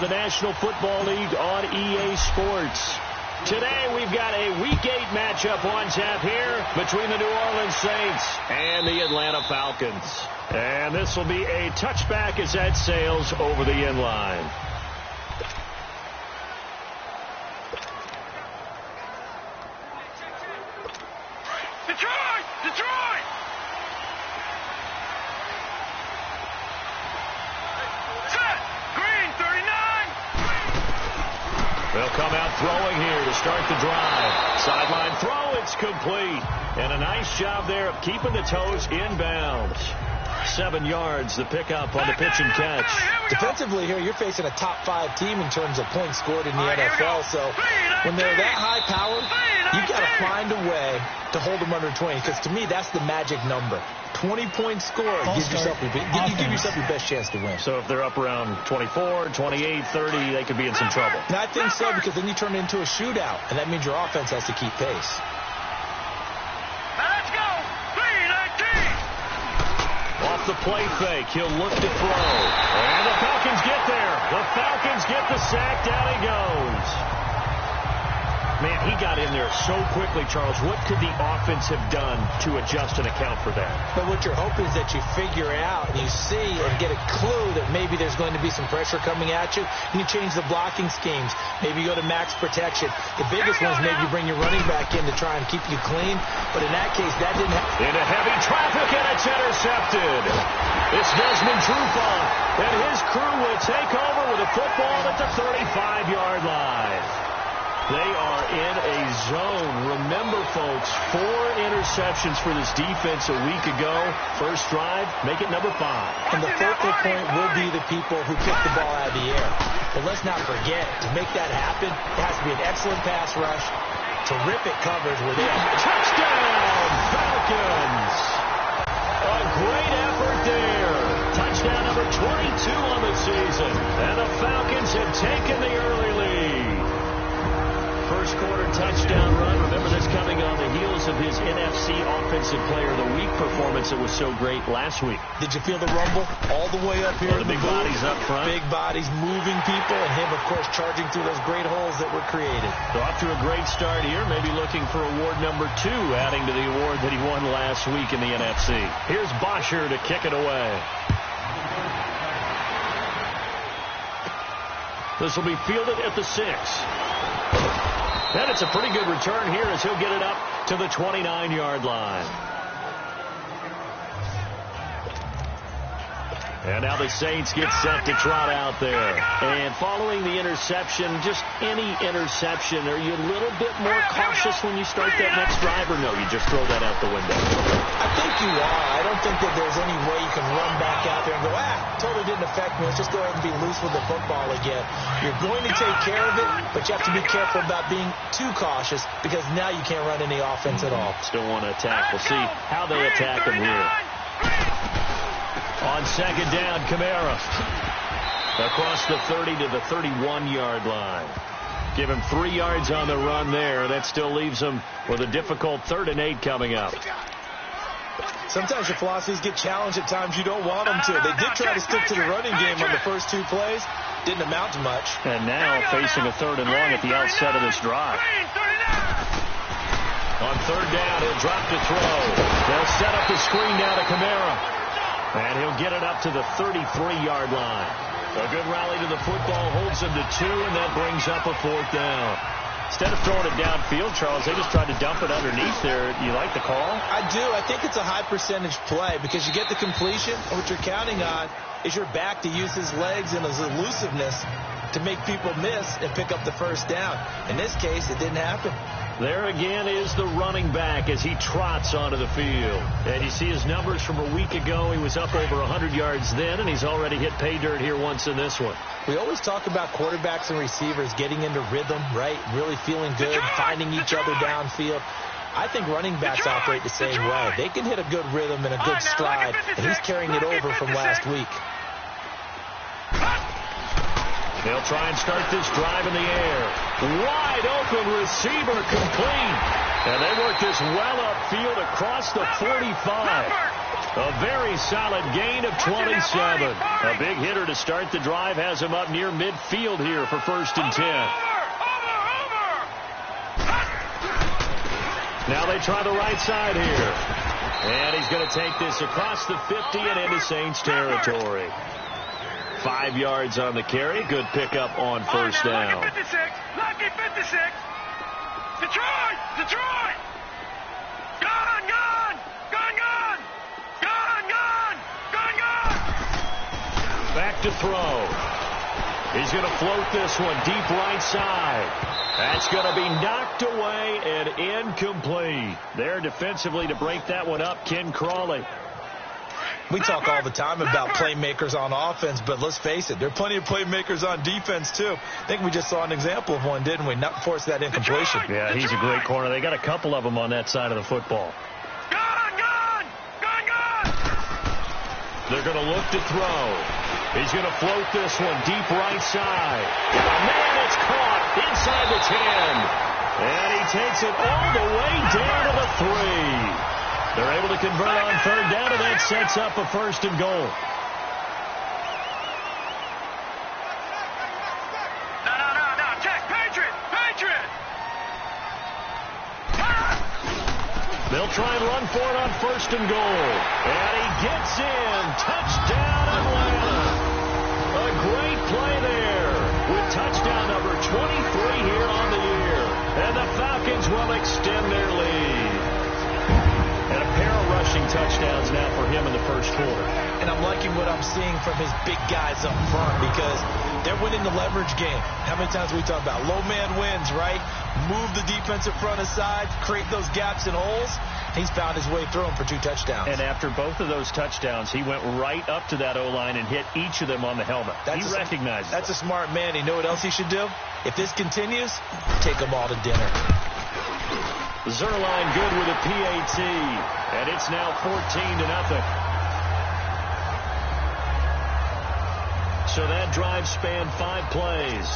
the National Football League on EA Sports. Today we've got a Week 8 matchup on tap here between the New Orleans Saints and the Atlanta Falcons. And this will be a touchback as that sails over the end line. Detroit! Set! Green, 39! They'll come out throwing here to start the drive. Sideline throw, it's complete. And a nice job there of keeping the toes inbounds. 7 yards, the pickup on the pitch and catch. Defensively here, you're facing a top 5 team in terms of points scored in the NFL. So when they're that high powered, you've got to find a way to hold them under 20. Because to me, that's the magic number. 20 points scored. You give yourself your best chance to win. So if they're up around 24, 28, 30, they could be in some trouble. And I think so, because then you turn it into a shootout. And that means your offense has to keep pace. Let's go! 3-19! Off the play fake, he'll look to throw. And the Falcons get there. The Falcons get the sack. Down he goes. Man, he got in there so quickly, Charles. What could the offense have done to adjust and account for that? But what you're hoping is that you figure out and you see and get a clue that maybe there's going to be some pressure coming at you, and you change the blocking schemes. Maybe you go to max protection. The biggest one is maybe you bring your running back in to try and keep you clean. But in that case, that didn't happen. Into heavy traffic, and it's intercepted. It's Desmond Trufant, and his crew will take over with a football at the 35-yard line. They are in a zone. Remember, folks, 4 interceptions for this defense a week ago. First drive, make it number 5. And the focal point will be the people who kick the ball out of the air. But let's not forget, to make that happen, it has to be an excellent pass rush, terrific coverage where they have touchdown, Falcons. A great effort there. Touchdown number 22 on the season. And the Falcons have taken the early lead. First quarter touchdown run. Remember this coming on the heels of his NFC Offensive Player of the Week performance that was so great last week. Did you feel the rumble all the way up here? The big bodies up front. Big bodies moving people, and him, of course, charging through those great holes that were created. So off to a great start here. Maybe looking for award number 2, adding to the award that he won last week in the NFC. Here's Bosher to kick it away. This will be fielded at the 6. And it's a pretty good return here as he'll get it up to the 29-yard line. And now the Saints get set to trot out there. And following the interception, just any interception, are you a little bit more cautious when you start that next drive, or no, you just throw that out the window? I think you are. I don't think that there's any way you can run back out there and go, totally didn't affect me. Let's just go ahead and be loose with the football again. You're going to take care of it, but you have to be careful about being too cautious, because now you can't run any offense at all. Still want to attack. We'll see how they attack him here. On second down, Kamara. Across the 30 to the 31-yard line. Give him 3 yards on the run there. That still leaves him with a difficult 3rd and 8 coming up. Sometimes your philosophies get challenged at times you don't want them to. They did try to stick to the running game on the first 2 plays. Didn't amount to much. And now facing a 3rd and long at the outset of this drive. On 3rd down, he'll drop to throw. They'll set up the screen now to Kamara. And he'll get it up to the 33-yard line. A good rally to the football holds him to 2, and that brings up a 4th down. Instead of throwing it downfield, Charles, they just tried to dump it underneath there. You like the call? I do. I think it's a high-percentage play because you get the completion, and what you're counting on is your back to use his legs and his elusiveness to make people miss and pick up the first down. In this case, it didn't happen. There again is the running back as he trots onto the field. And you see his numbers from a week ago. He was up over 100 yards then, and he's already hit pay dirt here once in this one. We always talk about quarterbacks and receivers getting into rhythm, right? Really feeling good, finding each other downfield. I think running backs operate the same way. They can hit a good rhythm and a good stride, and he's carrying it over from last week. They'll try and start this drive in the air. Wide open receiver complete. And they work this well upfield across the 45. A very solid gain of 27. A big hitter to start the drive has him up near midfield here for 1st and 10. Now they try the right side here. And he's going to take this across the 50 and into Saints territory. 5 yards on the carry. Good pickup on 1st down. Lucky 56. Lucky 56. Detroit! Detroit! Gone! Gone! Gone! Gone! Gone! Gone! Gone! Gone! Back to throw. He's going to float this one deep right side. That's going to be knocked away and incomplete. There defensively to break that one up, Ken Crawley. We talk all the time about playmakers on offense, but let's face it, there are plenty of playmakers on defense, too. I think we just saw an example of one, didn't we? Not force that incompletion. Yeah, he's a great corner. They got a couple of them on that side of the football. Gone! Gone! Gone! Gone! They're going to look to throw. He's going to float this one deep right side. Man, it's caught inside the 10. And he takes it all the way down to the 3. They're able to convert on 3rd down, and that sets up a 1st and goal. No. Check. Patriot! Patriot! They'll try and run for it on 1st and goal. And he gets in. Touchdown, Atlanta. A great play there with touchdown number 23 here on the year. And the Falcons will extend their lead. And a pair of rushing touchdowns now for him in the 1st quarter. And I'm liking what I'm seeing from his big guys up front because they're winning the leverage game. How many times we talk about low man wins, right? Move the defensive front aside, create those gaps and holes. He's found his way through them for 2 touchdowns. And after both of those touchdowns, he went right up to that O-line and hit each of them on the helmet. He recognizes That's a smart man. You know what else he should do? If this continues, take them all to dinner. Zerline good with a PAT, and it's now 14-0. So that drive spanned 5 plays.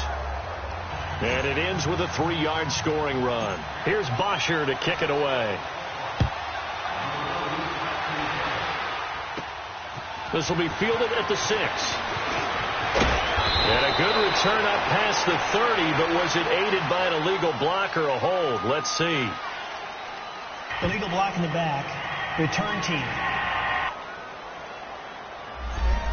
And it ends with a 3-yard scoring run. Here's Bosher to kick it away. This will be fielded at the 6. And a good return up past the 30, but was it aided by an illegal block or a hold? Let's see. Illegal block in the back. Return team.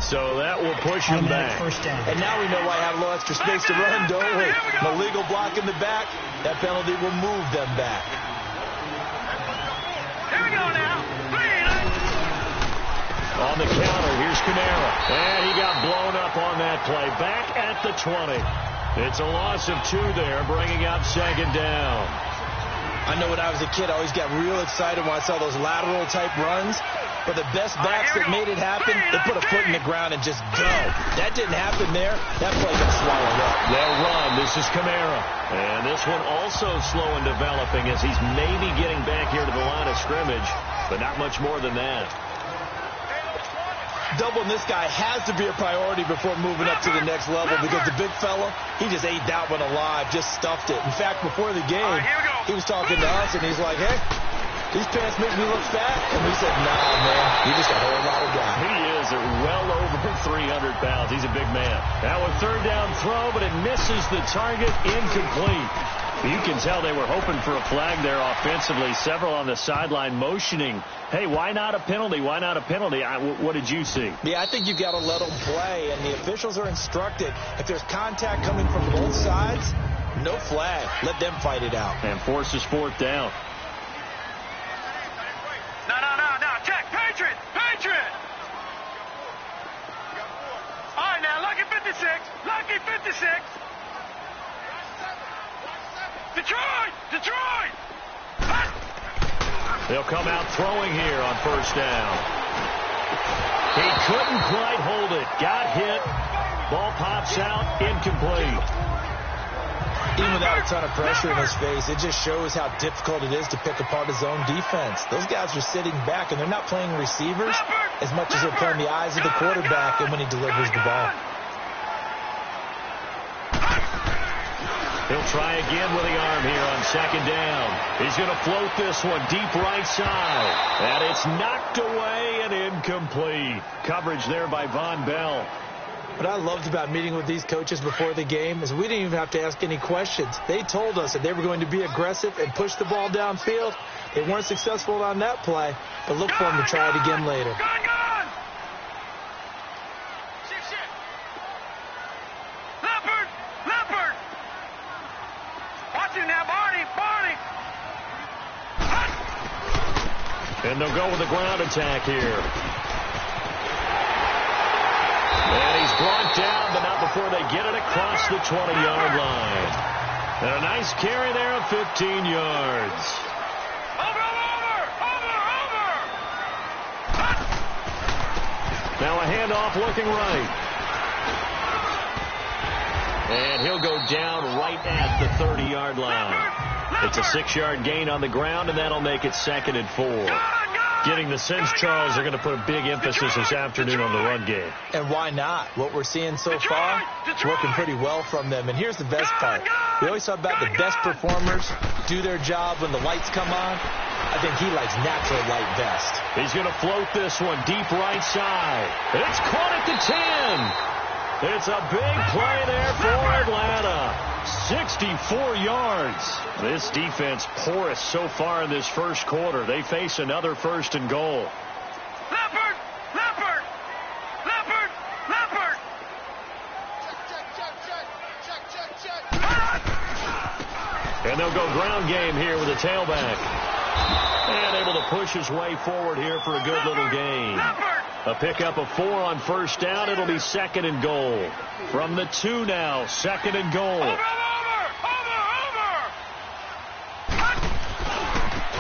So that will push him back. First down. And now we know why I have a little extra space to run, don't we? An illegal block in the back, that penalty will move them back. Here we go now. On the counter, here's Kamara. And he got blown up on that play. Back at the 20. It's a loss of 2 there, bringing up 2nd down. I know when I was a kid, I always got real excited when I saw those lateral-type runs. But the best backs that made it happen, they put a foot in the ground and just go. That didn't happen there. That play got swallowed up. They'll run. This is Kamara. And this one also slow in developing as he's maybe getting back here to the line of scrimmage, but not much more than that. Doubling this guy has to be a priority before moving up to the next level because the big fella, he just ate that one alive, just stuffed it. In fact, before the game, he was talking to us, and he's like, hey, these pants make me look fat. And we said, nah, man, you're just a whole lot of guy. He is at well over 300 pounds. He's a big man. Now a 3rd down throw, but it misses the target, incomplete. You can tell they were hoping for a flag there offensively. Several on the sideline motioning, hey, why not a penalty? Why not a penalty? What did you see? Yeah, I think you've got to let them play, and the officials are instructed. If there's contact coming from both sides, no flag. Let them fight it out. And forces 4th down. No. Check. Patriot! Patriot! All right, now, lucky 56. Lucky 56. Detroit! They'll come out throwing here on 1st down. He couldn't quite hold it. Got hit. Ball pops out. Incomplete. Even without a ton of pressure in his face, it just shows how difficult it is to pick apart his own defense. Those guys are sitting back, and they're not playing receivers as much as they're playing the eyes of the quarterback and when he delivers the ball. He'll try again with the arm here on second down. He's going to float this one deep right side. And it's knocked away and incomplete. Coverage there by Von Bell. What I loved about meeting with these coaches before the game is we didn't even have to ask any questions. They told us that they were going to be aggressive and push the ball downfield. They weren't successful on that play, but look for them to try it again later. Leopard! Watch him now, Barney! And they'll go with the ground attack here. And he's brought down, but not before they get it across the 20-yard line. And a nice carry there of 15 yards. Over! Now a handoff looking right. And he'll go down right at the 30-yard line. It's a 6-yard gain on the ground, and that'll make it 2nd and 4. Getting the sense, Charles, they're going to put a big emphasis this afternoon on the run game. And why not? What we're seeing so far, it's working pretty well from them. And here's the best part. We always talk about the best performers do their job when the lights come on. I think he likes natural light best. He's going to float this one deep right side. It's caught at the 10. It's a big play there for Atlanta. 64 yards. This defense porous so far in this first quarter. They face another 1st and goal. Leopard! And they'll go ground game here with a tailback. And able to push his way forward here for a good little gain. A pickup of 4 on 1st down. It'll be 2nd and goal. From the 2 now, 2nd and goal.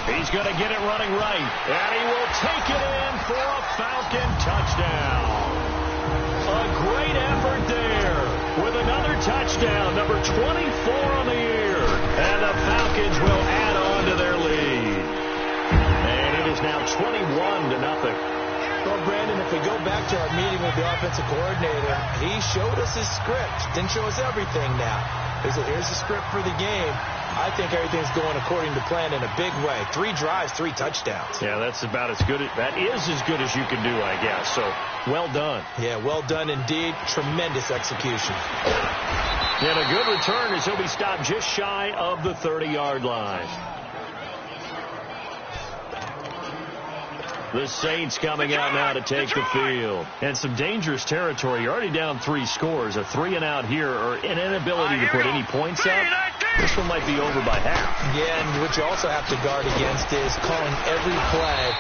He's going to get it running right. And he will take it in for a Falcon touchdown. A great effort there with another touchdown, number 24 on the year. And the Falcons will add on to their lead. And it is now 21-0. Well, Brandon, if we go back to our meeting with the offensive coordinator, he showed us his script. Didn't show us everything now. Here's the script for the game. I think everything's going according to plan in a big way. 3 drives, 3 touchdowns. Yeah, that's about as good. That is as good as you can do, I guess. So, well done. Yeah, well done indeed. Tremendous execution. And a good return as he'll be stopped just shy of the 30-yard line. The Saints coming out now to take the field. And some dangerous territory. You're already down 3 scores. A 3-and-out here, or an inability to put any points up. This one might be over by half. Yeah, and what you also have to guard against is calling every play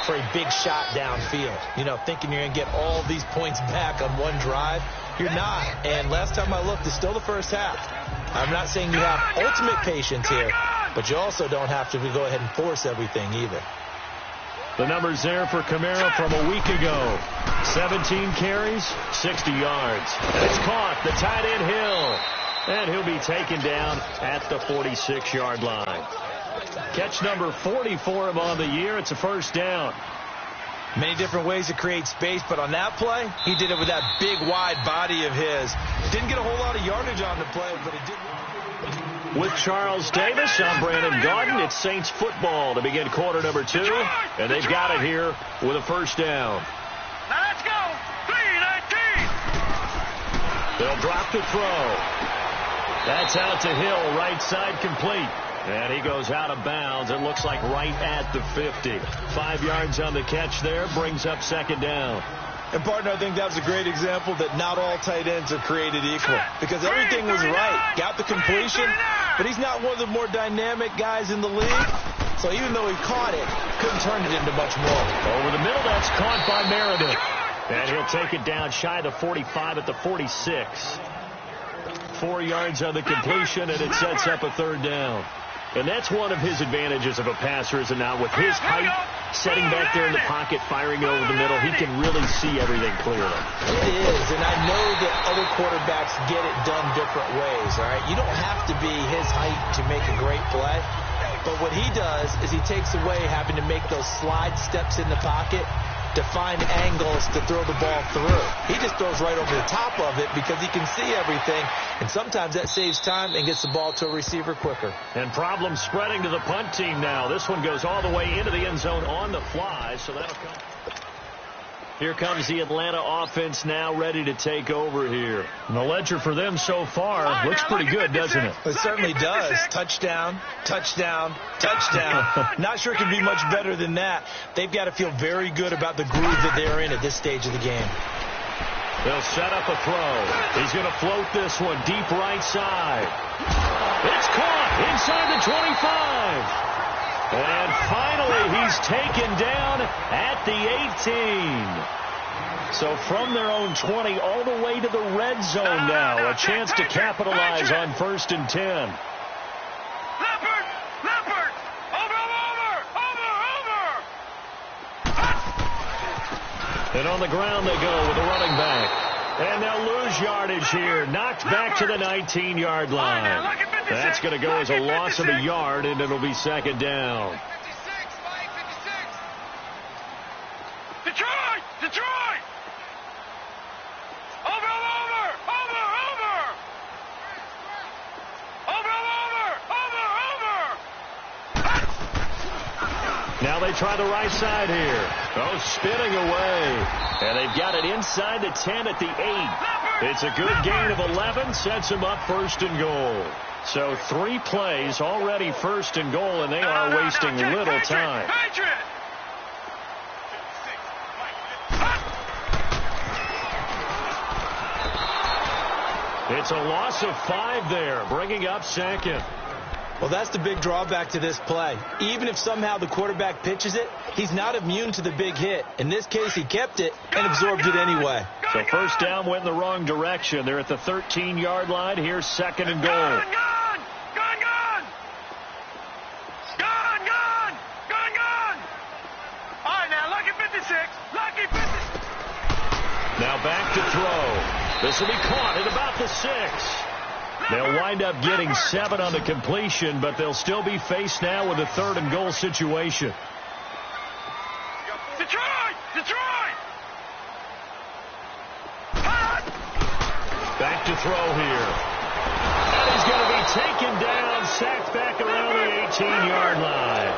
for a big shot downfield. You know, thinking you're going to get all these points back on one drive. You're not. And last time I looked, it's still the first half. I'm not saying you have ultimate patience here, but you also don't have to go ahead and force everything either. The numbers there for Kamara from a week ago. 17 carries, 60 yards. And it's caught, the tight end Hill. And he'll be taken down at the 46-yard line. Catch number 40 for him on the year. It's a 1st down. Many different ways to create space, but on that play, he did it with that big, wide body of his. Didn't get a whole lot of yardage on the play, but it did. With Charles Davis, I'm Brandon Gaudin. It's Saints football to begin quarter number 2. And they've got it here with a 1st down. Now let's go. 3-19. They'll drop the throw. That's out to Hill, right side complete. And he goes out of bounds. It looks like right at the 50. 5 yards on the catch there. Brings up 2nd down. And, partner, I think that was a great example that not all tight ends are created equal. Because everything was right. Got the completion, but he's not one of the more dynamic guys in the league. So even though he caught it, couldn't turn it into much more. Over the middle, that's caught by Meredith. And he'll take it down shy of the 45 at the 46. 4 yards on the completion, and it sets up a 3rd down. And that's one of his advantages of a passer, is it not? With his height, setting back there in the pocket, firing it over the middle, he can really see everything clearly. It is, and I know that other quarterbacks get it done different ways, all right? You don't have to be his height to make a great play. But what he does is he takes away having to make those slide steps in the pocket. to find angles to throw the ball through. He just throws right over the top of it because he can see everything, and sometimes that saves time and gets the ball to a receiver quicker. And problems spreading to the punt team now. This one goes all the way into the end zone on the fly, so that'll come. Here comes the Atlanta offense now ready to take over here. And the ledger for them so far looks pretty good, doesn't it? It certainly does. Touchdown, touchdown, touchdown. Not sure it can be much better than that. They've got to feel very good about the groove that they're in at this stage of the game. They'll set up a throw. He's going to float this one deep right side. It's caught inside the 25. And finally, he's taken down at the 18. So from their own 20 all the way to the red zone now. A chance to capitalize on 1st and 10. Leopard! Leopard! Over! And on the ground they go with the running back. And they'll lose yardage here. Knocked back to the 19-yard line. That's going to go as a loss of a yard, and it'll be 2nd down. Detroit! Detroit! Over! Now they try the right side here. Oh, spinning away. And they've got it inside the 10 at the 8. It's a good gain of 11. Sets them up 1st and goal. So 3 plays already 1st and goal, and they are wasting little time. It's a loss of 5 there, bringing up 2nd. Well, that's the big drawback to this play. Even if somehow the quarterback pitches it, he's not immune to the big hit. In this case, he kept it and absorbed it anyway. So 1st down went in the wrong direction. They're at the 13-yard line. Here's 2nd and goal. Now back to throw. This will be caught at about the 6. They'll wind up getting 7 on the completion, but they'll still be faced now with a 3rd and goal situation. Detroit! Detroit! Back to throw here. And he's going to be taken down, sacked back around the 18-yard line.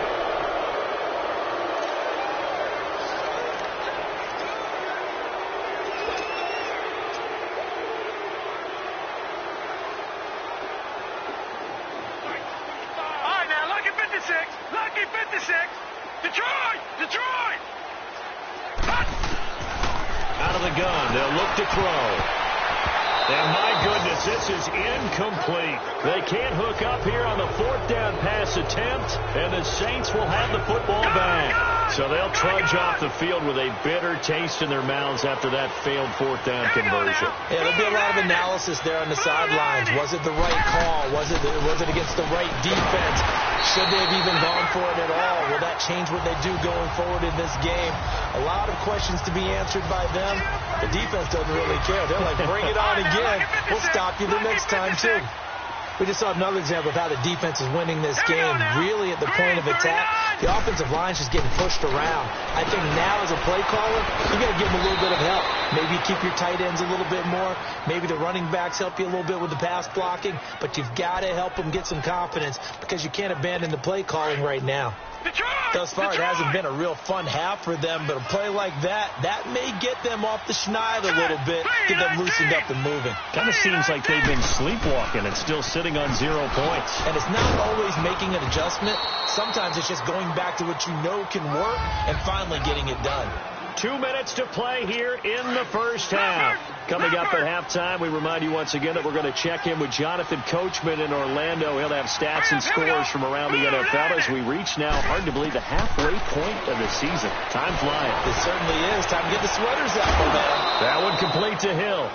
Lucky 56. Detroit! Detroit! Out of the gun. They'll look to throw. And my goodness, this is incomplete. They can't hook up here on the 4th down pass attempt, and the Saints will have the football back. So they'll trudge off the field with a bitter taste in their mouths after that failed 4th down conversion. Yeah, there'll be a lot of analysis there on the sidelines. Was it the right call? Was it against the right defense? Should they have even gone for it at all? Will that change what they do going forward in this game? A lot of questions to be answered by them. The defense doesn't really care. They're like, bring it on again. We'll stop you the next time, too. We just saw another example of how the defense is winning this game. Really at the point of attack, the offensive line's just getting pushed around. I think now as a play caller, you got to give them a little bit of help. Maybe keep your tight ends a little bit more. Maybe the running backs help you a little bit with the pass blocking. But you've got to help them get some confidence because you can't abandon the play calling right now. Thus far, it hasn't been a real fun half for them, but a play like that may get them off the schneid a little bit, get them loosened up and moving. Kind of seems like they've been sleepwalking and still sitting on 0 points. And it's not always making an adjustment. Sometimes it's just going back to what you know can work and finally getting it done. 2 minutes to play here in the first half. Coming up at halftime, we remind you once again that we're going to check in with Jonathan Coachman in Orlando. He'll have stats and scores from around the NFL as we reach now, hard to believe, the halfway point of the season. Time flying. It certainly is. Time to get the sweaters out for them. That one complete to Hill.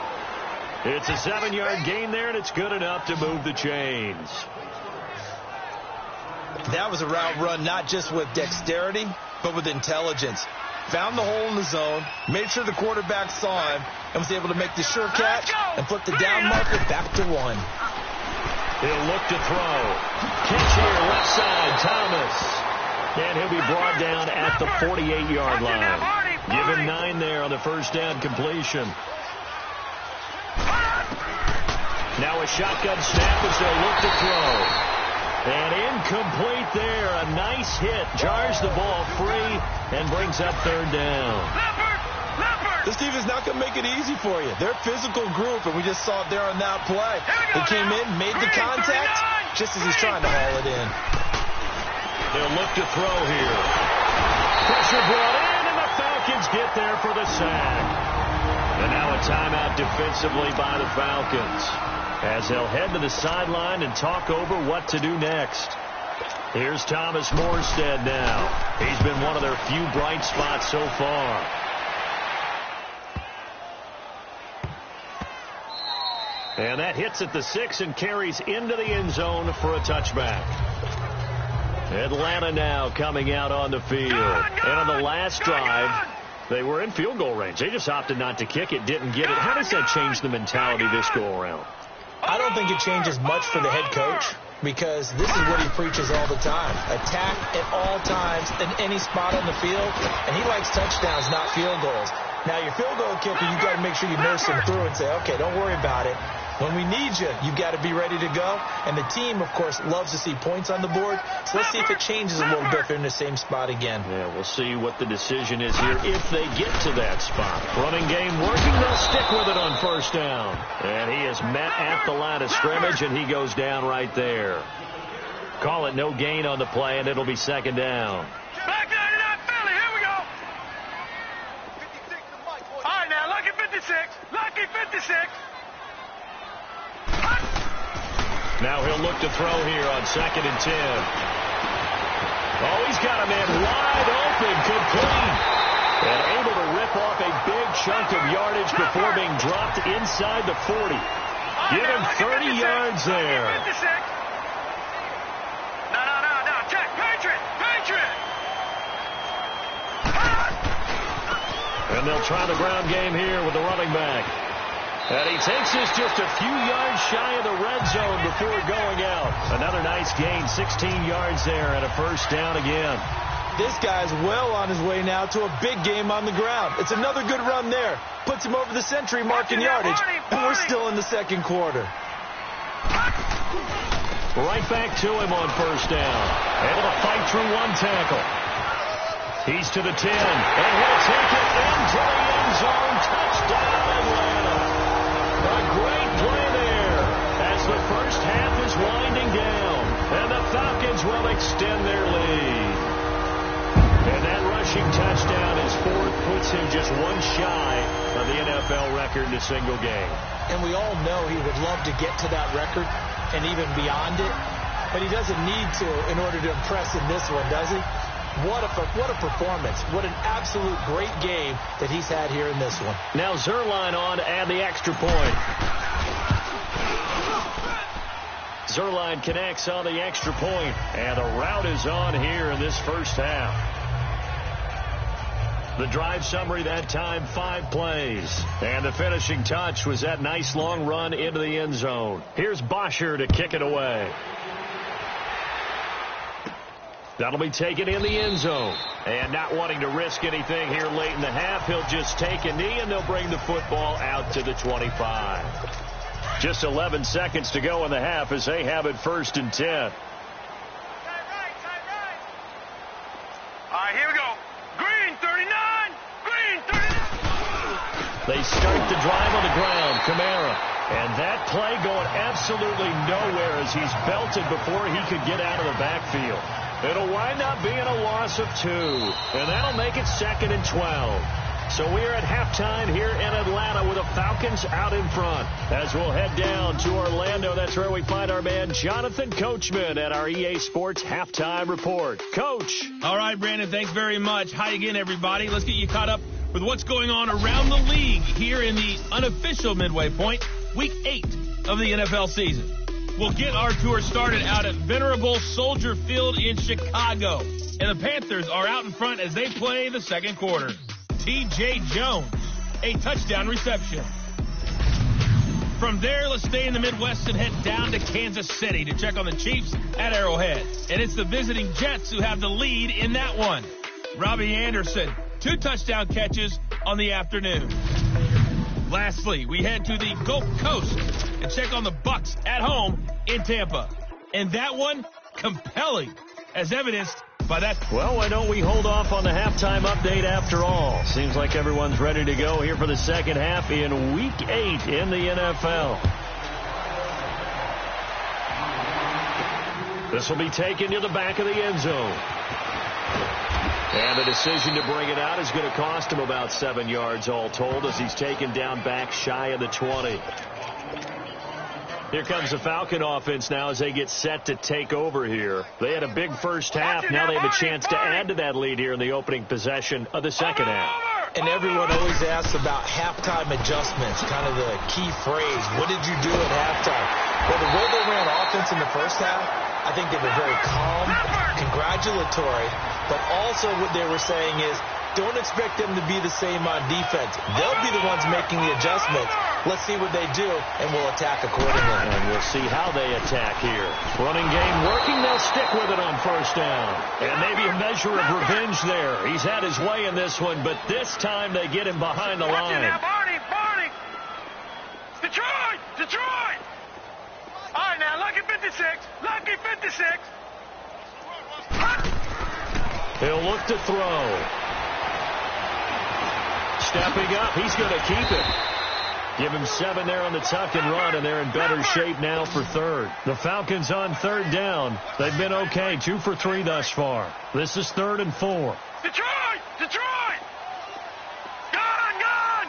It's a 7-yard gain there, and it's good enough to move the chains. That was a route run not just with dexterity, but with intelligence. Found the hole in the zone, made sure the quarterback saw him, and was able to make the sure catch and flip the down marker back to 1. He'll look to throw. Catch here, left side, Thomas. And he'll be brought down at the 48-yard line. Give him 9 there on the first down completion. Now a shotgun snap as they'll look to throw. And incomplete there. A nice hit. Jars the ball free and brings up third down. This defense is not going to make it easy for you. They're a physical group, and we just saw it there on that play. They came in, made the contact, just as he's trying to haul it in. They'll look to throw here. Pressure brought in, and the Falcons get there for the sack. And now a timeout defensively by the Falcons, as they'll head to the sideline and talk over what to do next. Here's Thomas Morstead now. He's been one of their few bright spots so far. And that hits at the 6 and carries into the end zone for a touchback. Atlanta now coming out on the field. And on the last drive, they were in field goal range. They just opted not to kick it, didn't get it. How does that change the mentality this go-around? I don't think it changes much for the head coach, because this is what he preaches all the time. Attack at all times in any spot on the field, and he likes touchdowns, not field goals. Now, your field goal kicker, you've got to make sure you nurse him through and say, okay, don't worry about it. When we need you, you've got to be ready to go. And the team, of course, loves to see points on the board. So let's see if it changes a little bit if they're in the same spot again. Yeah, we'll see what the decision is here if they get to that spot. Running game working. They'll stick with it on first down. And he is met at the line of scrimmage, and he goes down right there. Call it no gain on the play, and it'll be second down. Back 99 Philly, here we go. All right, now, lucky 56. Lucky 56. Now he'll look to throw here on 2nd and 10. Oh, he's got a man wide open, complete. And able to rip off a big chunk of yardage before being dropped inside the 40. Give him 30 yards there. No. Check. Patriot. And they'll try the ground game here with the running back. And he takes this just a few yards shy of the red zone before going out. Another nice gain, 16 yards there, and a first down again. This guy's well on his way now to a big game on the ground. It's another good run there. Puts him over the century mark in yardage, and we're still in the second quarter. Right back to him on first down. Able to fight through one tackle. He's to the 10, and he'll take it into the end zone. Touchdown, Atlanta. A great play there as the first half is winding down, and the Falcons will extend their lead. And that rushing touchdown is fourth, puts him just one shy of the NFL record in a single game. And we all know he would love to get to that record and even beyond it, but he doesn't need to in order to impress in this one, does he? What a performance. What an absolute great game that he's had here in this one. Now Zerline on to add the extra point. Zerline connects on the extra point, and the route is on here in this first half. The drive summary that time, 5 plays. And the finishing touch was that nice long run into the end zone. Here's Bosher to kick it away. That'll be taken in the end zone. And not wanting to risk anything here late in the half, he'll just take a knee, and they'll bring the football out to the 25. Just 11 seconds to go in the half as they have it 1st and 10. All right, here we go. Green 39. They start the drive on the ground. Kamara. And that play going absolutely nowhere as he's belted before he could get out of the backfield. It'll wind up being a loss of 2. And that'll make it 2nd and 12. So we're at halftime here in Atlanta with the Falcons out in front. As we'll head down to Orlando, that's where we find our man Jonathan Coachman at our EA Sports Halftime Report. Coach. All right, Brandon, thanks very much. Hi again, everybody. Let's get you caught up with what's going on around the league here in the unofficial midway point, Week 8 of the NFL season. We'll get our tour started out at Venerable Soldier Field in Chicago. And the Panthers are out in front as they play the second quarter. T.J. Jones, a touchdown reception. From there, let's stay in the Midwest and head down to Kansas City to check on the Chiefs at Arrowhead. And it's the visiting Jets who have the lead in that one. Robbie Anderson 2 touchdown catches on the afternoon. Lastly, we head to the Gulf Coast and check on the Bucs at home in Tampa. And that one, compelling, as evidenced by that. Well, why don't we hold off on the halftime update after all? Seems like everyone's ready to go here for the second half in Week 8 in the NFL. This will be taken to the back of the end zone. And the decision to bring it out is going to cost him about 7 yards all told as he's taken down back shy of the 20. Here comes the Falcon offense now as they get set to take over here. They had a big first half. Now they have a chance to add to that lead here in the opening possession of the second half. And everyone always asks about halftime adjustments, kind of the key phrase. What did you do at halftime? Well, the way they ran offense in the first half, I think they were very calm, congratulatory, but also what they were saying is don't expect them to be the same on defense. They'll be the ones making the adjustments. Let's see what they do, and we'll attack accordingly. And we'll see how they attack here. Running game working. They'll stick with it on first down. And maybe a measure of revenge there. He's had his way in this one, but this time they get him behind the line. Barney! Detroit! All right, now, Lucky 56. He'll look to throw. Stepping up, he's going to keep it. Give him 7 there on the tuck and run, and they're in better shape now for third. The Falcons on third down. They've been okay, 2 for 3 thus far. This is 3rd and 4. Detroit! Gone!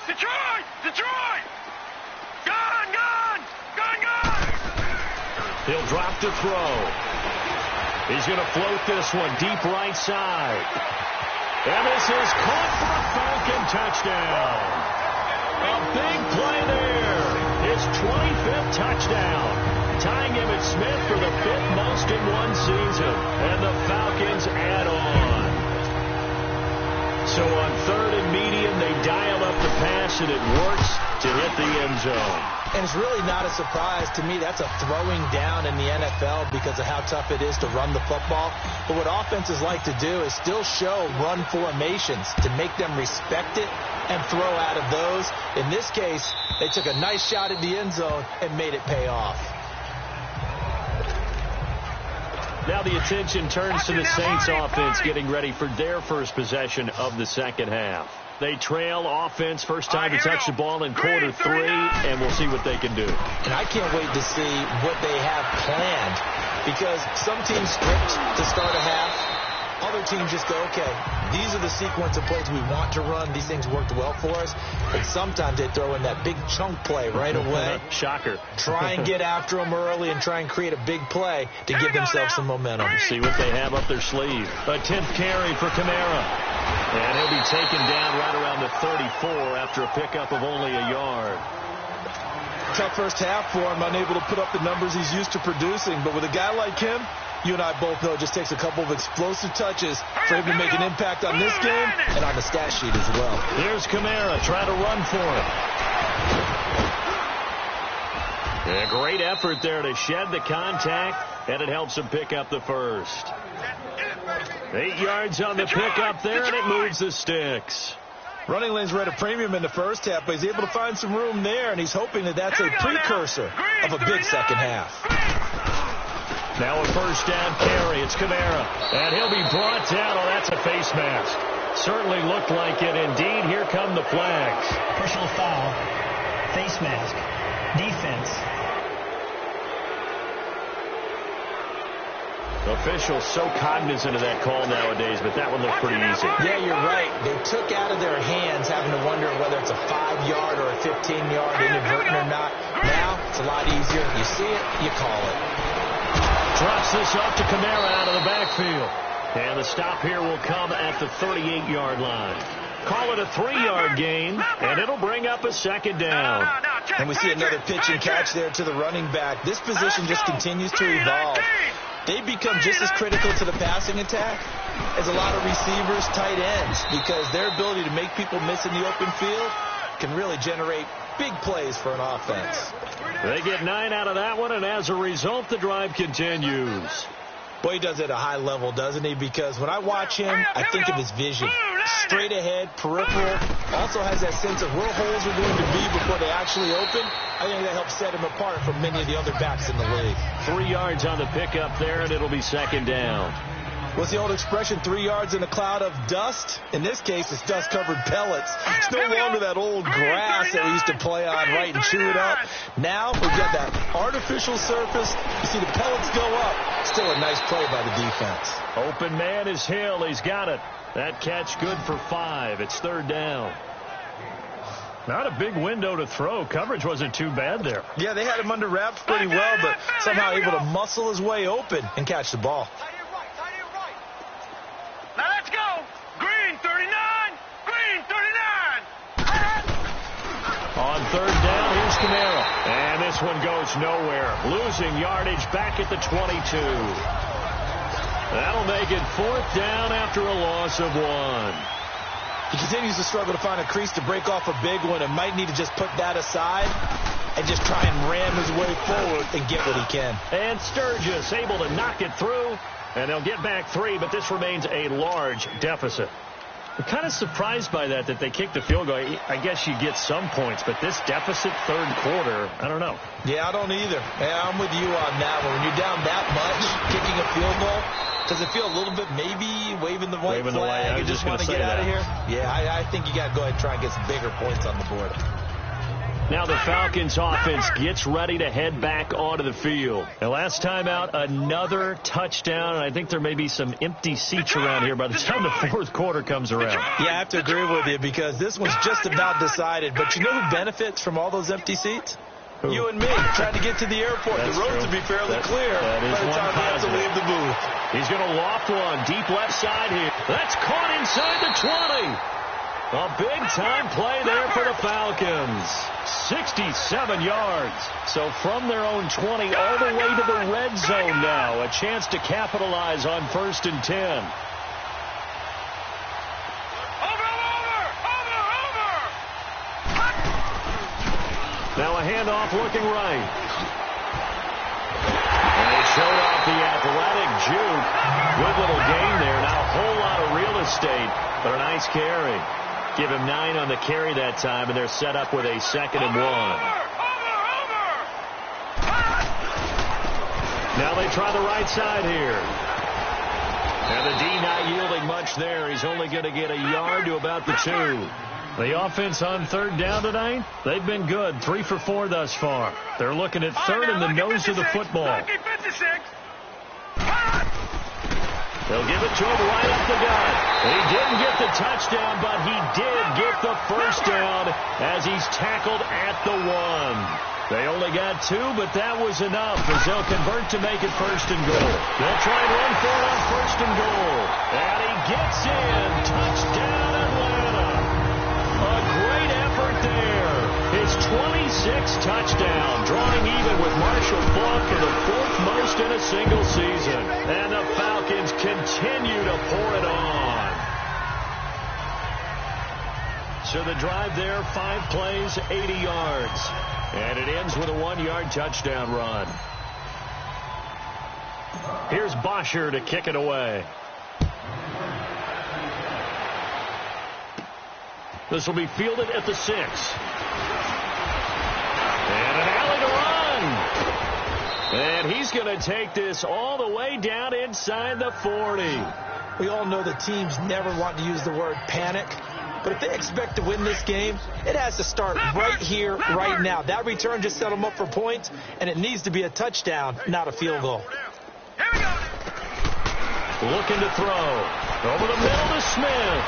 Detroit! Gone! He'll drop to throw. He's going to float this one deep right side. And this is caught for a Falcon touchdown. A big play there. His 25th touchdown. Tying Emmitt Smith for the 5th most in one season. And the Falcons add on. So on 3rd and medium, they dial up the pass, and it works to hit the end zone. And it's really not a surprise to me. That's a throwing down in the NFL because of how tough it is to run the football. But what offenses like to do is still show run formations to make them respect it and throw out of those. In this case, they took a nice shot at the end zone and made it pay off. Now the attention turns to the Saints offense getting ready for their first possession of the second half. They trail offense, first time to touch the ball in quarter 3, and we'll see what they can do. And I can't wait to see what they have planned because some teams script to start a half. Other teams just go, okay, these are the sequence of plays we want to run. These things worked well for us. And sometimes they throw in that big chunk play right away. Shocker. Try and get after them early and try and create a big play to give themselves some momentum. See what they have up their sleeve. A 10th carry for Kamara. And he'll be taken down right around the 34 after a pickup of only a yard. Tough first half for him, unable to put up the numbers he's used to producing. But with a guy like him, you and I both know it just takes a couple of explosive touches for him to make an impact on this game and on the stat sheet as well. Here's Kamara trying to run for it. A great effort there to shed the contact, and it helps him pick up the first. 8 yards on the pickup there, and it moves the sticks. Running lanes were at a premium in the first half, but he's able to find some room there, and he's hoping that that's a precursor of a big second half. Now a first down carry. It's Kamara. And he'll be brought down. Oh, that's a face mask. Certainly looked like it. Indeed, here come the flags. Personal foul. Face mask. Defense. Officials so cognizant of that call nowadays, but that one looked pretty easy. Yeah, you're right. They took out of their hands having to wonder whether it's a 5-yard or a 15-yard inadvertent or not. Now, it's a lot easier. You see it, you call it. Drops this off to Kamara out of the backfield. And the stop here will come at the 38-yard line. Call it a 3-yard gain, and it'll bring up a second down. And we see another pitch and catch there to the running back. This position just continues to evolve. They become just as critical to the passing attack as a lot of receivers, tight ends, because their ability to make people miss in the open field can really generate big plays for an offense. They get 9 out of that one, and as a result, the drive continues. Boy, he does it at a high level, doesn't he? Because when I watch him, I think of his vision. Straight ahead, peripheral, also has that sense of where holes are going to be before they actually open. I think that helps set him apart from many of the other backs in the league. 3 yards on the pickup there, and it'll be second down. What's the old expression, 3 yards in a cloud of dust? In this case, it's dust-covered pellets. It's no longer that old grass that we used to play on, right, and chew it up. Now we've got that artificial surface. You see the pellets go up. Still a nice play by the defense. Open man is Hill. He's got it. That catch good for 5. It's third down. Not a big window to throw. Coverage wasn't too bad there. Yeah, they had him under wraps pretty well, but somehow able to muscle his way open and catch the ball. Now let's go. Green 39. Green 39. On third down, here's Camaro. And this one goes nowhere. Losing yardage back at the 22. That'll make it fourth down after a loss of 1. He continues to struggle to find a crease to break off a big one and might need to just put that aside and just try and ram his way forward and get what he can. And Sturgis able to knock it through, and they'll get back 3, but this remains a large deficit. I'm kind of surprised by that they kicked the field goal. I guess you get some points, but this deficit third quarter, I don't know. Yeah, I don't either. Yeah, I'm with you on that one. When you're down that much, kicking a field goal, does it feel a little bit maybe waving the white flag and just want to get out of here? Yeah, I think you got to go ahead and try and get some bigger points on the board. Now the Falcons offense gets ready to head back onto the field. And last time out, another touchdown. And I think there may be some empty seats around here by the time the fourth quarter comes around. Yeah, I have to agree with you because this one's just about decided. But you know who benefits from all those empty seats? Who? You and me, trying to get to the airport. That's the roads true. will be fairly clear by the time we have to leave the booth. He's going to loft one deep left side here. That's caught inside the 20. A big-time play there for the Falcons. 67 yards. So from their own 20 all the way to the red zone now. A chance to capitalize on 1st and 10. Now a handoff looking right. And they showed off the athletic juke. Good little gain there. Now a whole lot of real estate, but a nice carry. Give him 9 on the carry that time, and they're set up with a 2nd and 1. Now they try the right side here. And the D not yielding much there. He's only going to get a yard to about the 2. The offense on third down tonight, they've been good. 3 for 4 thus far. They're looking at third in the nose of the football. They'll give it to him right up the gut. He didn't get the touchdown, but he did get the first down as he's tackled at the 1. They only got 2, but that was enough as they'll convert to make it 1st and goal. They'll try and run for it on 1st and goal. And he gets in. Touchdown, Atlanta. A great effort there. His 26th touchdown, drawing even with Marshall Faulk for the 4th most in a single season. And the Falcons continue to pour it on. So the drive there, 5 plays, 80 yards. And it ends with a 1-yard touchdown run. Here's Bosher to kick it away. This will be fielded at the 6. And an alley to run. And he's going to take this all the way down inside the 40. We all know the teams never want to use the word panic. But if they expect to win this game, it has to start right here, right now. That return just set them up for points, and it needs to be a touchdown, not a field goal. Looking to throw. Over the middle to Smith.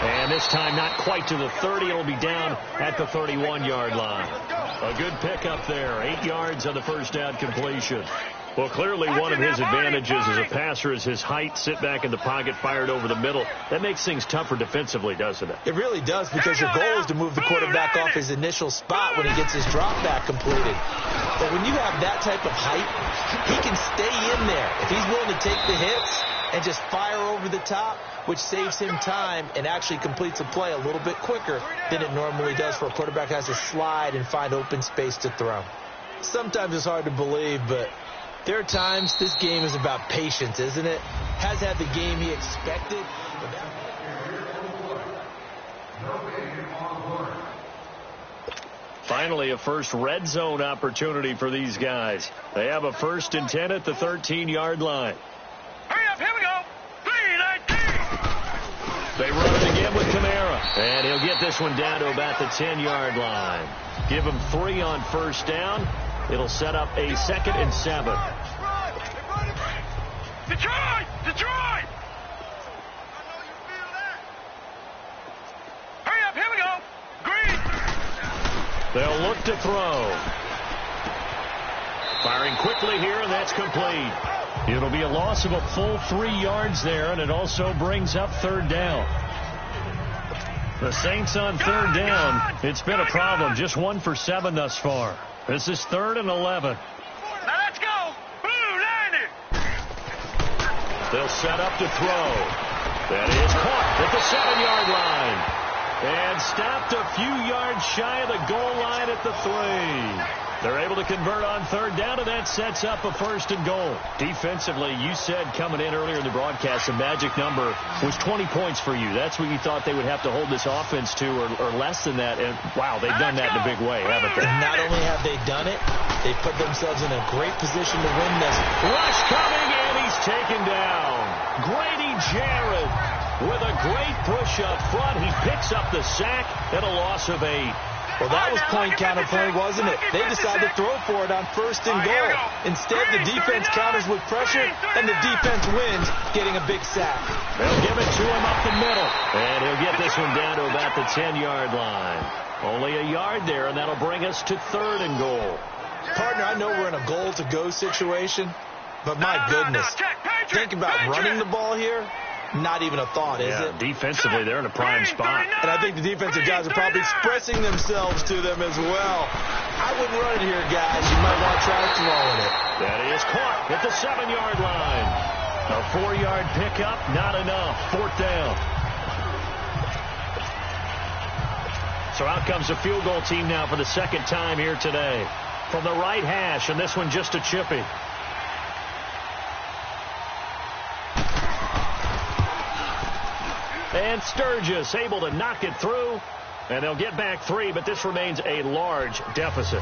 And this time not quite to the 30. It'll be down at the 31-yard line. A good pickup there. 8 yards on the first down completion. Well, clearly one of his advantages as a passer is his height. Sit back in the pocket, fired over the middle. That makes things tougher defensively, doesn't it? It really does, because your goal is to move the quarterback off his initial spot when he gets his drop back completed. But when you have that type of height, he can stay in there. If he's willing to take the hits and just fire over the top, which saves him time and actually completes a play a little bit quicker than it normally does for a quarterback who has to slide and find open space to throw. Sometimes it's hard to believe, but There are times this game is about patience, isn't it? Has had the game he expected. Finally, a first red zone opportunity for these guys. They have a 1st and 10 at the 13-yard line. Hurry up, here we go. 3-19. They run it again with Kamara. And he'll get this one down to about the 10-yard line. Give him 3 on 1st down. It'll set up a 2nd and 7. Detroit! Detroit! Hurry up, here we go. Green. They'll look to throw. Firing quickly here, and that's complete. It'll be a loss of a full 3 yards there, and it also brings up 3rd down. The Saints on 3rd down. It's been a problem. Just 1 for 7 thus far. This is 3rd and 11. Now let's go. Blue 90. They'll set up to throw. That is caught at the 7-yard line. And stopped a few yards shy of the goal line at the 3. They're able to convert on 3rd down, and that sets up a 1st and goal. Defensively, you said coming in earlier in the broadcast, the magic number was 20 points for you. That's what you thought they would have to hold this offense to, or less than that. And, wow, they've done that in a big way, haven't they? And not only have they done it, they've put themselves in a great position to win this. Rush coming, and he's taken down. Grady Jarrett with a great push up front. He picks up the sack and a loss of 8. Well, that was point counterpoint, wasn't it? They decided to throw for it on 1st and goal. Instead, the defense counters with pressure, and the defense wins, getting a big sack. They'll give it to him up the middle, and he'll get this one down to about the 10-yard line. Only a yard there, and that'll bring us to 3rd and goal. Partner, I know we're in a goal-to-go situation, but my goodness, think about running the ball here. Not even a thought, is it? Defensively, they're in a prime spot. And I think the defensive guys are probably expressing themselves to them as well. I wouldn't run it here, guys. You might want to try throwing it. That is caught at the 7-yard line. A 4-yard pickup, not enough. 4th down. So out comes the field goal team now for the 2nd time here today. From the right hash, and this one just a chippy. And Sturgis able to knock it through, and they'll get back 3, but this remains a large deficit.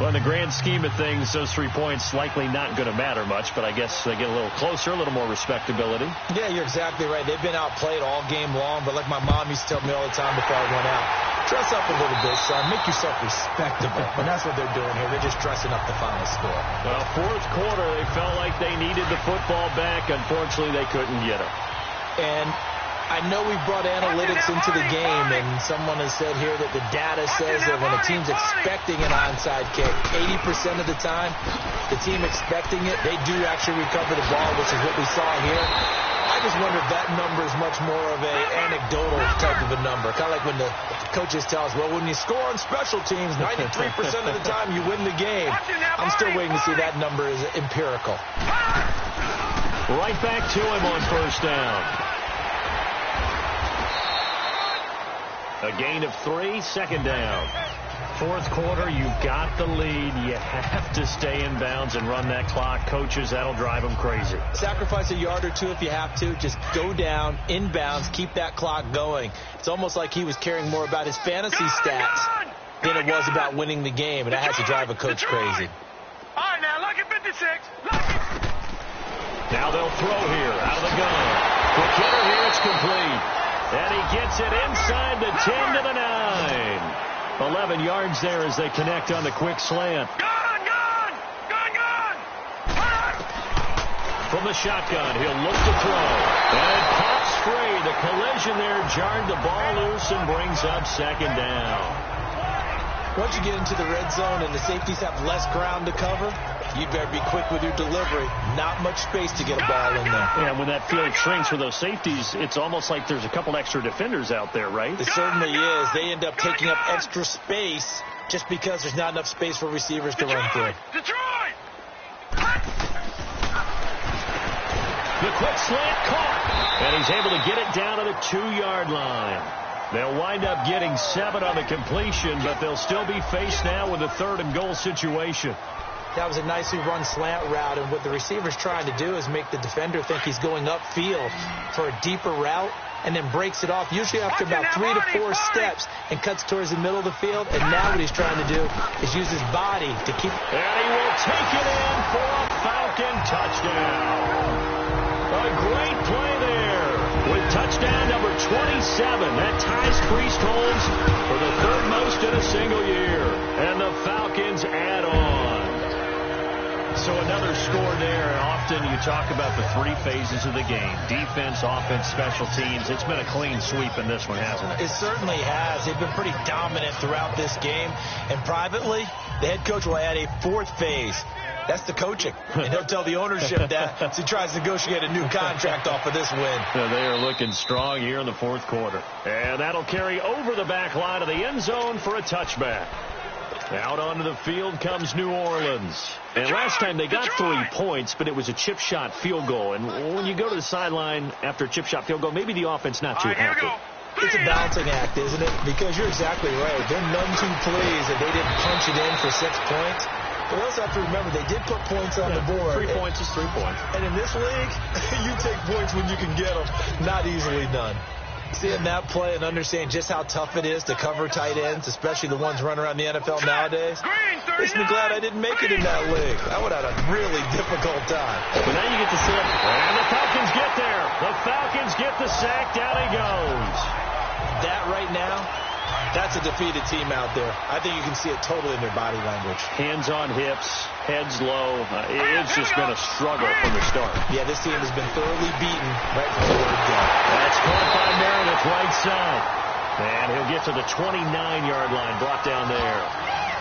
Well, in the grand scheme of things, those 3 points likely not going to matter much, but I guess they get a little closer, a little more respectability. Yeah, you're exactly right. They've been outplayed all game long, but like my mom used to tell me all the time before I went out, dress up a little bit, son. Make yourself respectable. And that's what they're doing here. They're just dressing up the final score. Well, 4th quarter, they felt like they needed the football back. Unfortunately, they couldn't get it. And I know we brought analytics into the game, and someone has said here that the data says that when a team's expecting an onside kick, 80% of the time, the team expecting it, they do actually recover the ball, which is what we saw here. I just wonder if that number is much more of a anecdotal type of a number. Kind of like when the coaches tell us, well, when you score on special teams, 93% of the time you win the game. I'm still waiting to see that number is empirical. Right back to him on 1st down. A gain of 3, 2nd down. 4th quarter, you've got the lead. You have to stay in bounds and run that clock. Coaches, that'll drive them crazy. Sacrifice a yard or 2 if you have to. Just go down, in bounds, keep that clock going. It's almost like he was caring more about his fantasy stats than it was about winning the game, and that has to drive a coach crazy. All right, now, look at 56. Now they'll throw here out of the gun. For Kidder here, it's complete. And he gets it inside the 10 to the 9. 11 yards there as they connect on the quick slant. Gone! From the shotgun, he'll look to throw. And pops free. The collision there jarred the ball loose and brings up 2nd down. Once you get into the red zone and the safeties have less ground to cover, you better be quick with your delivery. Not much space to get a ball in there. Yeah, when that field shrinks for those safeties, it's almost like there's a couple extra defenders out there, right? It certainly is. They end up taking up extra space just because there's not enough space for receivers to run through. Detroit! The quick slant caught, and he's able to get it down to the 2-yard line. They'll wind up getting 7 on the completion, but they'll still be faced now with a 3rd and goal situation. That was a nicely run slant route, and what the receiver's trying to do is make the defender think he's going upfield for a deeper route, and then breaks it off, usually after about 3 to 4 steps, and cuts towards the middle of the field. And now what he's trying to do is use his body to keep... And he will take it in for a Falcon touchdown. A great play there with touchdown number 27. That ties Priest Holmes for the third most in a single year. And the Falcons add on. So another score there. And often you talk about the 3 phases of the game: defense, offense, special teams. It's been a clean sweep in this one, hasn't it? It certainly has. They've been pretty dominant throughout this game. And privately, the head coach will add a 4th phase. That's the coaching. And he'll tell the ownership that as he tries to negotiate a new contract off of this win. They are looking strong here in the 4th quarter. And that'll carry over the back line of the end zone for a touchback. Out onto the field comes New Orleans. And last time they got 3 points, but it was a chip shot field goal. And when you go to the sideline after a chip shot field goal, maybe the offense not too happy. It's a balancing act, isn't it? Because you're exactly right. They're none too pleased that they didn't punch it in for 6 points. But we also have to remember they did put points on the board. 3 points is 3 points. And in this league, you take points when you can get them. Not easily done. Seeing that play and understanding just how tough it is to cover tight ends, especially the ones running around the NFL nowadays, makes me glad I didn't make it in that league. I would have had a really difficult time. But now you get to see it. And the Falcons get there. The Falcons get the sack. Down he goes. That right now, that's a defeated team out there. I think you can see it totally in their body language. Hands on hips, heads low. It's just been a struggle from the start. Yeah, this team has been thoroughly beaten right from the word go. That's caught by Meredith, right side. And he'll get to the 29-yard line, brought down there.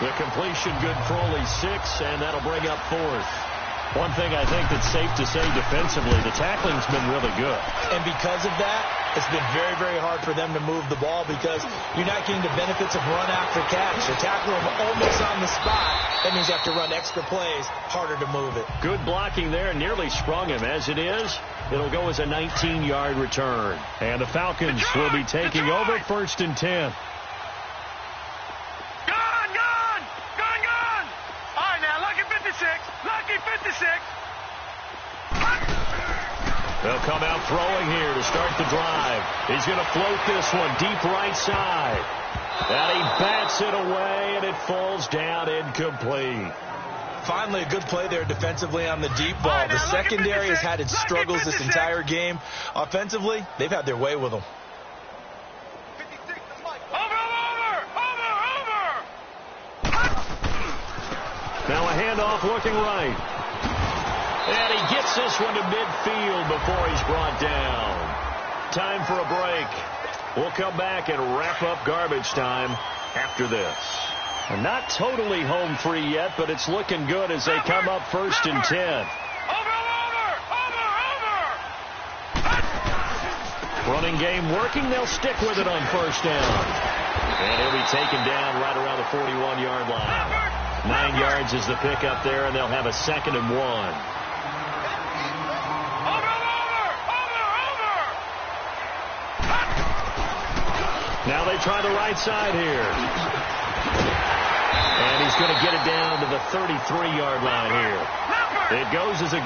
The completion good for only 6, and that'll bring up 4th. One thing I think that's safe to say defensively, the tackling's been really good. And because of that, it's been very, very hard for them to move the ball because you're not getting the benefits of run after catch. You're tackling them almost on the spot. That means you have to run extra plays, harder to move it. Good blocking there, nearly sprung him. As it is, it'll go as a 19-yard return. And the Falcons will be taking over 1st and 10. They'll come out throwing here to start the drive. He's going to float this one deep right side. And he bats it away, and it falls down incomplete. Finally, a good play there defensively on the deep ball. The secondary has had its struggles this entire game. Offensively, they've had their way with them. Now a handoff looking right. And he gets this one to midfield before he's brought down. Time for a break. We'll come back and wrap up garbage time after this. And not totally home free yet, but it's looking good as they come up 1st and 10. Running game working. They'll stick with it on 1st down. And he'll be taken down right around the 41-yard line. 9 yards is the pickup there, and they'll have a 2nd and 1. Now they try the right side here. And he's going to get it down to the 33-yard line here. It goes as a